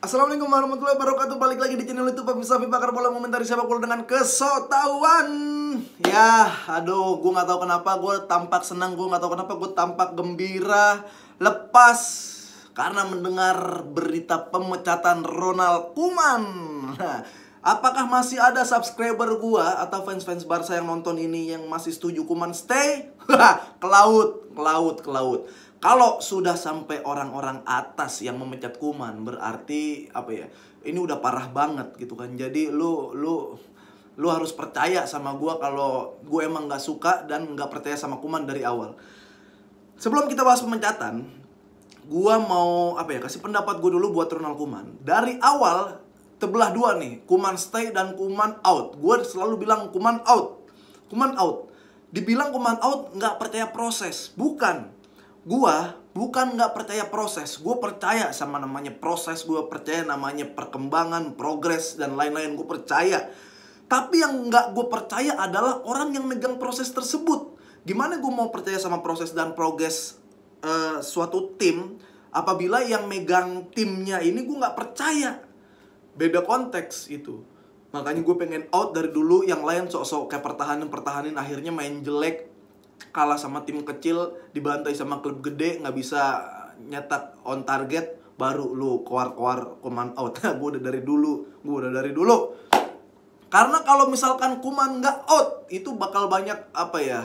Assalamualaikum warahmatullahi wabarakatuh. Balik lagi di channel YouTube Pemirsa Pakar Bola Komentari Sepak Bola dengan kesotauan. Ya, aduh, gue gak tahu kenapa gue tampak senang, gue gak tahu kenapa gue tampak gembira, lepas karena mendengar berita pemecatan Ronald Koeman. Nah, apakah masih ada subscriber gue atau fans-fans Barca yang nonton ini yang masih setuju Koeman stay? Ke laut. Kalau sudah sampai orang-orang atas yang memecat Koeman, berarti apa ya? Ini udah parah banget gitu kan. Jadi lu harus percaya sama gua kalau gue emang nggak suka dan nggak percaya sama Koeman dari awal. Sebelum kita bahas pemecatan, gua mau kasih pendapat gue dulu buat Ronald Koeman. Dari awal terbelah dua nih, Koeman stay dan Koeman out. Gue selalu bilang Koeman out. Dibilang Koeman out nggak percaya proses. Gua bukan nggak percaya proses. Gue percaya sama namanya proses. Gue percaya namanya perkembangan, progres, dan lain-lain. Gue percaya. Tapi yang nggak gue percaya adalah orang yang megang proses tersebut. Gimana gue mau percaya sama proses dan progres suatu tim apabila yang megang timnya ini gue nggak percaya? Beda konteks itu. Makanya gue pengen out dari dulu. Yang lain sok-sok kayak pertahanin akhirnya main jelek, kalah sama tim kecil, dibantai sama klub gede, nggak bisa nyetak on target, baru lu keluar Koeman out. Gue udah dari dulu. Karena kalau misalkan Koeman nggak out, itu bakal banyak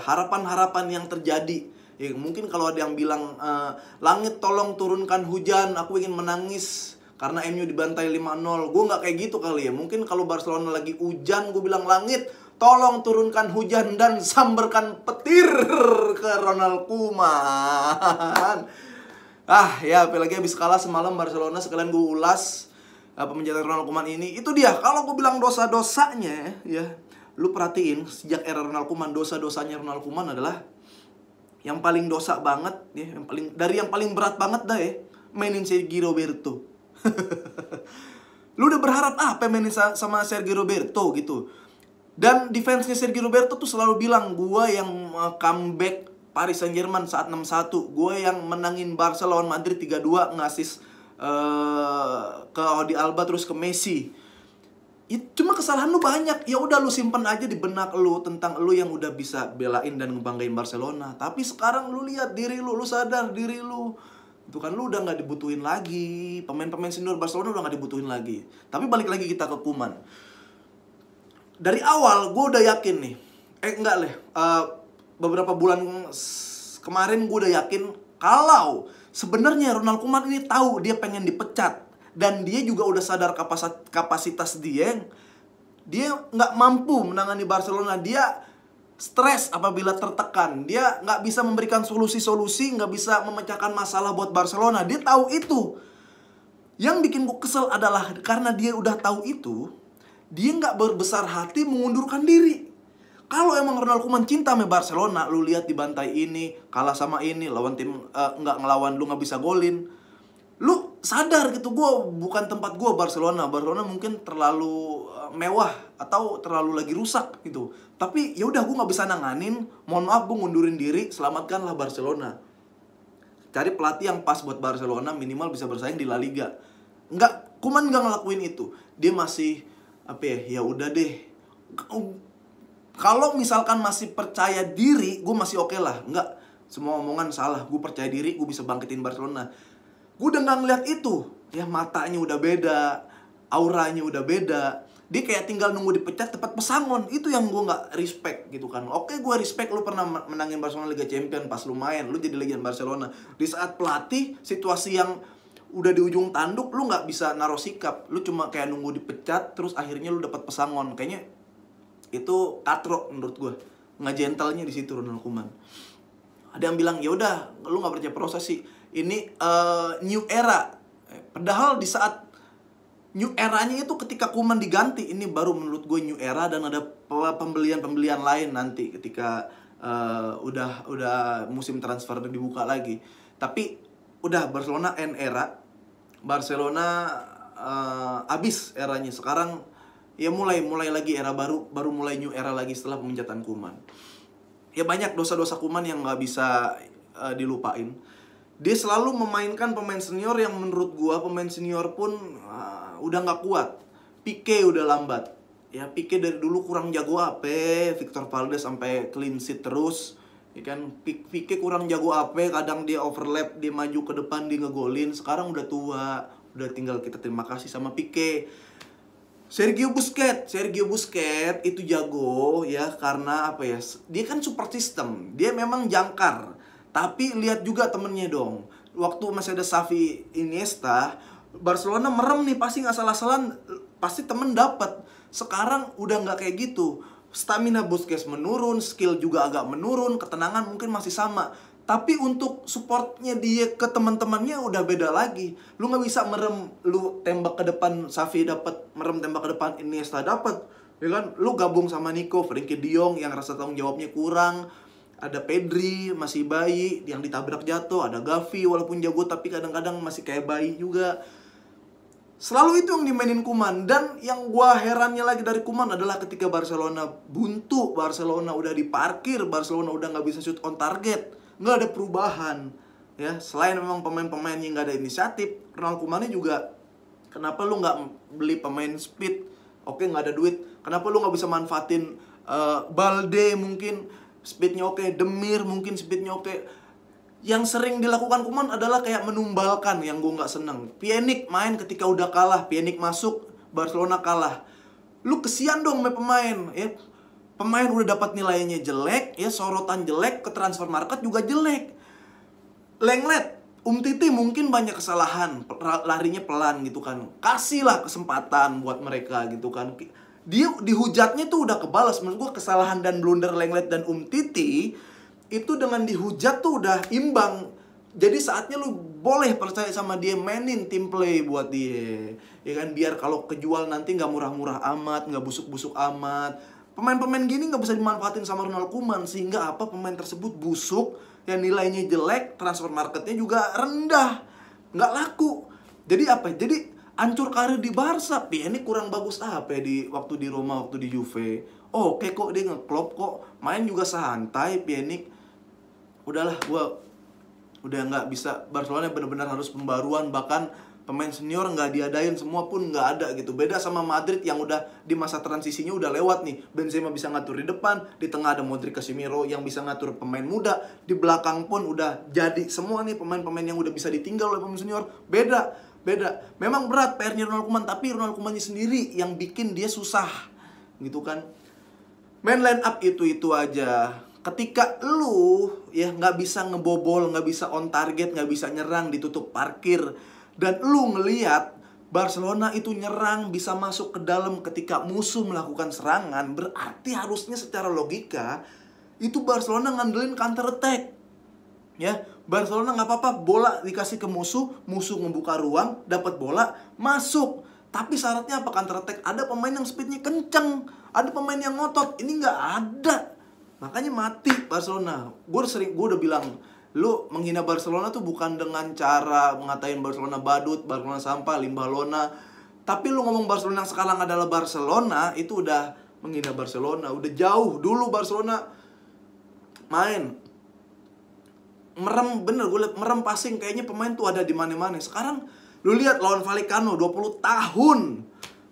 harapan-harapan yang terjadi. Ya, mungkin kalau ada yang bilang langit tolong turunkan hujan, aku ingin menangis karena MU dibantai 5-0. Gue nggak kayak gitu kali ya. Mungkin kalau Barcelona lagi hujan, gue bilang langit tolong turunkan hujan dan sambarkan petir ke Ronald Koeman. Ya, apalagi habis kalah semalam Barcelona, sekalian gue ulas pemecatan Ronald Koeman ini. Itu dia, kalau gue bilang dosa-dosanya ya, lu perhatiin sejak era Ronald Koeman, dosa-dosanya Ronald Koeman adalah yang paling dosa banget ya, yang paling berat banget dah ya, mainin Sergio Roberto. Lu udah berharap apa mainin sama Sergio Roberto gitu? Dan defense-nya Sergio Roberto tuh selalu bilang, gue yang comeback Paris Saint-Germain saat 6-1, gue yang menangin Barca lawan Madrid 3-2, ngasis ke Jordi Alba terus ke Messi. Cuma kesalahan lu banyak. Ya udah, lu simpen aja di benak lu tentang lu yang udah bisa belain dan ngebanggain Barcelona. Tapi sekarang lu lihat diri lu sadar diri lu. Itu kan lu udah gak dibutuhin lagi. Pemain-pemain senior Barcelona udah gak dibutuhin lagi. Tapi balik lagi kita ke Koeman. Dari awal gue udah yakin nih. Beberapa bulan kemarin gue udah yakin kalau sebenarnya Ronald Koeman ini tahu dia pengen dipecat. Dan dia juga udah sadar kapasitas dia nggak mampu menangani Barcelona. Dia stres apabila tertekan. Dia nggak bisa memberikan solusi-solusi, nggak bisa memecahkan masalah buat Barcelona. Dia tahu itu. Yang bikin gue kesel adalah karena dia udah tahu itu, dia nggak berbesar hati mengundurkan diri. Kalau emang Ronald Koeman cinta sama Barcelona, lu lihat dibantai ini, kalah sama ini, lawan tim nggak ngelawan lu, nggak bisa golin. Lu sadar gitu, gue bukan tempat gue Barcelona mungkin terlalu mewah atau terlalu lagi rusak gitu. Tapi ya udah, gue nggak bisa nanganin, mohon maaf, gue ngundurin diri, selamatkanlah Barcelona. Cari pelatih yang pas buat Barcelona, minimal bisa bersaing di La Liga. Koeman nggak ngelakuin itu. Dia masih ya udah deh. Kalau misalkan masih percaya diri, gue masih oke lah. Enggak, semua omongan salah. Gue percaya diri, gue bisa bangkitin Barcelona. Gue udah gak ngeliat itu. Ya, matanya udah beda, auranya udah beda. Dia kayak tinggal nunggu dipecat tepat pesangon. Itu yang gue gak respect gitu kan. Oke, gue respect lu pernah menangin Barcelona Liga Champions pas lu main, lu jadi legend Barcelona. Di saat pelatih, situasi yang udah di ujung tanduk, lu gak bisa naruh sikap. Lu cuma kayak nunggu dipecat, terus akhirnya lu dapat pesangon. Kayaknya itu katrok menurut gue. Nggak gentlenya di situ Ronald Koeman. Ada yang bilang, ya udah, lu nggak percaya proses sih. Ini new era. Padahal di saat new eranya itu ketika Koeman diganti, ini baru menurut gue new era. Dan ada pembelian lain nanti ketika udah musim transfer dibuka lagi. Tapi udah, Barcelona end era. Barcelona abis eranya. Sekarang ya mulai lagi era baru mulai new era lagi setelah pemecatan Koeman. Ya banyak dosa-dosa Koeman yang nggak bisa dilupain. Dia selalu memainkan pemain senior yang menurut gua pemain senior pun udah nggak kuat. Pique udah lambat. Ya Pique dari dulu kurang jago apa, Victor Valdes sampai clean sheet terus. Ya kan, Pique kurang jago apa, kadang dia overlap, dia maju ke depan, dia ngegolin. Sekarang udah tua, udah tinggal kita terima kasih sama Pique. Sergio Busquets itu jago ya karena apa ya? Dia kan support system, dia memang jangkar. Tapi lihat juga temennya dong. Waktu masih ada Xavi, Iniesta, Barcelona merem nih, pasti nggak salah-salah, pasti temen dapat. Sekarang udah nggak kayak gitu. Stamina Busquets menurun, skill juga agak menurun, ketenangan mungkin masih sama. Tapi untuk supportnya dia ke teman-temannya udah beda lagi. Lu nggak bisa merem, lu tembak ke depan Xavi dapat, merem tembak ke depan Iniesta dapat. Ya kan? Lu gabung sama Nico, Frenkie de Jong yang rasa tanggung jawabnya kurang. Ada Pedri, masih bayi, yang ditabrak jatuh. Ada Gavi, walaupun jago tapi kadang-kadang masih kayak bayi juga. Selalu itu yang dimainin Koeman. Dan yang gua herannya lagi dari Koeman adalah ketika Barcelona buntu, Barcelona udah diparkir, Barcelona udah gak bisa shoot on target, gak ada perubahan. Ya, selain memang pemain-pemain yang gak ada inisiatif, Ronald Koemannya juga, kenapa lu gak beli pemain speed? Oke, gak ada duit. Kenapa lu gak bisa manfaatin Balde mungkin speednya oke, Demir mungkin speednya oke. Yang sering dilakukan Koeman adalah kayak menumbalkan, yang gue nggak seneng. Pjanic main ketika udah kalah, Pjanic masuk, Barcelona kalah. Lu kesian dong sama pemain, ya. Pemain udah dapat nilainya jelek, ya, sorotan jelek, ke transfer market juga jelek. Lenglet, Umtiti mungkin banyak kesalahan, larinya pelan gitu kan. Kasihlah kesempatan buat mereka gitu kan. Dia dihujatnya tuh udah kebalas. Menurut gue kesalahan dan blunder Lenglet dan Umtiti itu dengan dihujat tuh udah imbang. Jadi saatnya lu boleh percaya sama dia, mainin team play buat dia. Ya kan, biar kalau kejual nanti gak murah-murah amat, gak busuk-busuk amat. Pemain-pemain gini gak bisa dimanfaatin sama Ronald Koeman. Sehingga apa, pemain tersebut busuk, yang nilainya jelek, transfer marketnya juga rendah, gak laku. Jadi apa? Jadi hancur karir di Barca. Ini kurang bagus apa ya waktu di Roma, waktu di Juve. Oke kok dia ngeklop kok, main juga santai. Pjanic, udahlah, gua udah nggak bisa. Barcelona benar-benar harus pembaruan. Bahkan pemain senior nggak diadain, semua pun nggak ada gitu. Beda sama Madrid yang udah di masa transisinya udah lewat nih. Benzema bisa ngatur di depan, di tengah ada Modric, Casemiro yang bisa ngatur pemain muda, di belakang pun udah jadi semua nih pemain-pemain yang udah bisa ditinggal oleh pemain senior. Beda. Memang berat PR-nya Ronald Koeman, tapi Ronald Koeman sendiri yang bikin dia susah gitu kan. Main line up itu aja. Ketika lu ya nggak bisa ngebobol, nggak bisa on target, nggak bisa nyerang, ditutup parkir, dan lu ngelihat Barcelona itu nyerang, bisa masuk ke dalam ketika musuh melakukan serangan, berarti harusnya secara logika itu Barcelona ngandelin counter attack. Ya, Barcelona nggak apa-apa, bola dikasih ke musuh ngebuka ruang, dapat bola, masuk. Tapi syaratnya apa? Counter attack. Ada pemain yang speednya kenceng, ada pemain yang ngotot. Ini nggak ada. Makanya mati Barcelona. Gue udah bilang, lu menghina Barcelona tuh bukan dengan cara mengatain Barcelona badut, Barcelona sampah, limbah lona. Tapi lu ngomong Barcelona yang sekarang adalah Barcelona, itu udah menghina Barcelona. Udah jauh. Dulu Barcelona main merem, bener, gue liat merem passing, kayaknya pemain tuh ada di mana-mana. Sekarang lu lihat lawan Vallecano 20 tahun.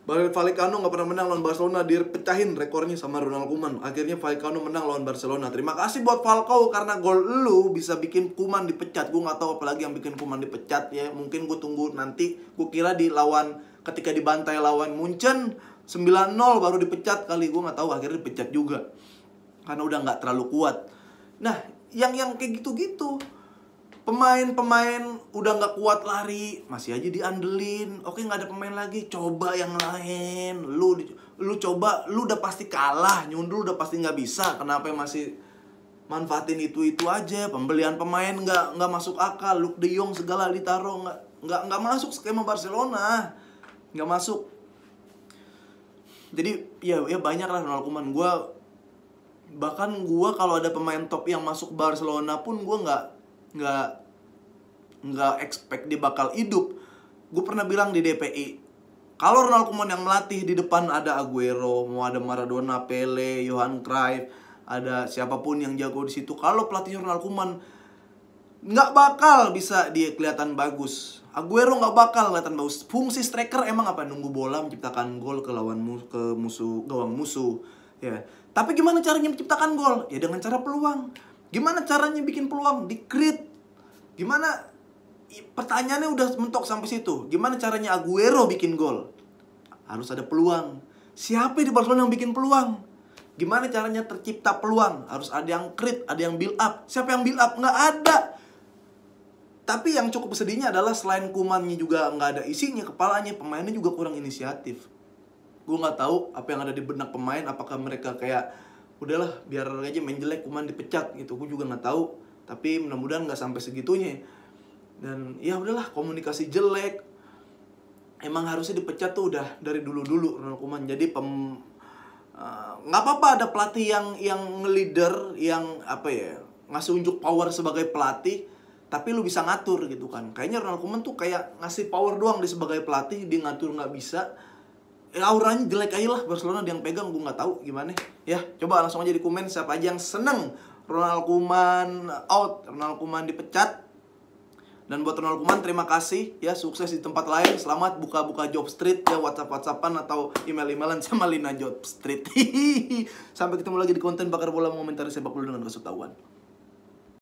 Vallecano gak pernah menang lawan Barcelona, dipecahin rekornya sama Ronald Koeman. Akhirnya Vallecano menang lawan Barcelona. Terima kasih buat Falcao karena gol lu bisa bikin Koeman dipecat. Gue gak tahu apalagi yang bikin Koeman dipecat ya. Mungkin gue tunggu nanti. Gue kira di lawan, ketika dibantai lawan Munchen 9-0 baru dipecat kali. Gue gak tahu, akhirnya dipecat juga karena udah gak terlalu kuat. Nah, yang kayak gitu-gitu, pemain-pemain udah nggak kuat lari, masih aja diandelin. Oke, nggak ada pemain lagi, coba yang lain. Lu coba, lu udah pasti kalah, nyundul udah pasti nggak bisa. Kenapa masih manfaatin itu aja? Pembelian pemain nggak masuk akal. Luke de Jong segala ditaruh, nggak masuk skema Barcelona, nggak masuk. Jadi ya banyak lah Ronald Koeman. Bahkan gue kalau ada pemain top yang masuk Barcelona pun gue nggak expect dia bakal hidup. Gue pernah bilang di DPI, kalau Ronald Koeman yang melatih, di depan ada Aguero, mau ada Maradona, Pele, Johan Cruyff, ada siapapun yang jago di situ. Kalau pelatih Ronald Koeman nggak bakal bisa dia kelihatan bagus. Aguero nggak bakal kelihatan bagus. Fungsi striker emang apa? Nunggu bola, menciptakan gol ke musuh, gawang musuh. Ya. Tapi gimana caranya menciptakan gol? Ya dengan cara peluang. Gimana caranya bikin peluang? Di-create. Gimana? Pertanyaannya udah mentok sampai situ. Gimana caranya Aguero bikin gol? Harus ada peluang. Siapa di Barcelona yang bikin peluang? Gimana caranya tercipta peluang? Harus ada yang create, ada yang build up. Siapa yang build up? Nggak ada. Tapi yang cukup sedihnya adalah selain Koeman juga nggak ada isinya, kepalanya, pemainnya juga kurang inisiatif. Gue nggak tahu apa yang ada di benak pemain. Apakah mereka kayak udahlah biar aja main jelek, Koeman dipecat gitu. Gue juga nggak tahu. Tapi mudah-mudahan nggak sampai segitunya. Dan ya udahlah, komunikasi jelek. Emang harusnya dipecat tuh udah dari dulu-dulu Ronald Koeman. Jadi nggak apa-apa ada pelatih yang nge-leader, yang apa ya, ngasih unjuk power sebagai pelatih, tapi lu bisa ngatur gitu kan. Kayaknya Ronald Koeman tuh kayak ngasih power doang di sebagai pelatih, dia ngatur nggak bisa. Auranya jelek aja lah Barcelona, dia yang pegang, gue nggak tahu gimana. Ya coba langsung aja di komen siapa aja yang seneng Ronald Koeman out, Ronald Koeman dipecat. Dan buat Ronald Koeman terima kasih ya, sukses di tempat lain. Selamat buka-buka job street ya, WhatsApp-WhatsAppan atau email-emailan sama Lina Job Street. Sampai ketemu lagi di konten Bakar Bola mengomentari sepak bola dengan kesutawan.